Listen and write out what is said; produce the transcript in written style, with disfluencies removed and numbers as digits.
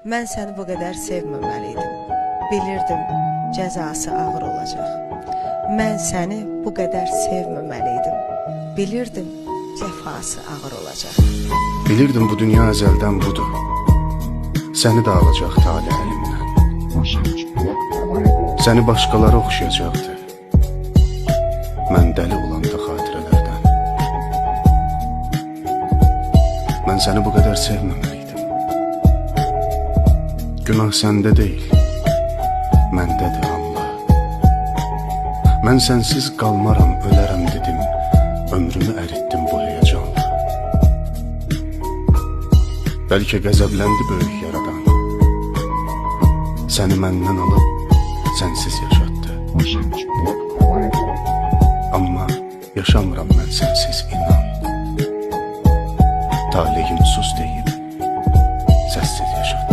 Mən səni bu qədər sevməməliydim. Bilirdim, cəzası ağır olacaq. Mən səni bu qədər sevməməliydim. Bilirdim, cəfası ağır olacaq. Bilirdim bu dünya əzəldən budur. Səni də alacaq tale əlimdən. Səni başqaları oxşayacaqdı. Mən dəli olanda xatirələrdən. Mən səni bu qədər sevməməliydim. Günah səndə deyil, məndədir Allah. Mən sənsiz qalmaram, ölərəm dedim. Ömrümü əritdim bu heyecanla. Bəlkə qəzəbləndi böyük yaradan. Səni məndən alıb sənsiz yaşatdı. Amma yaşamıram mən sənsiz, inan. Talihim sus deyib səssiz yaşatdı.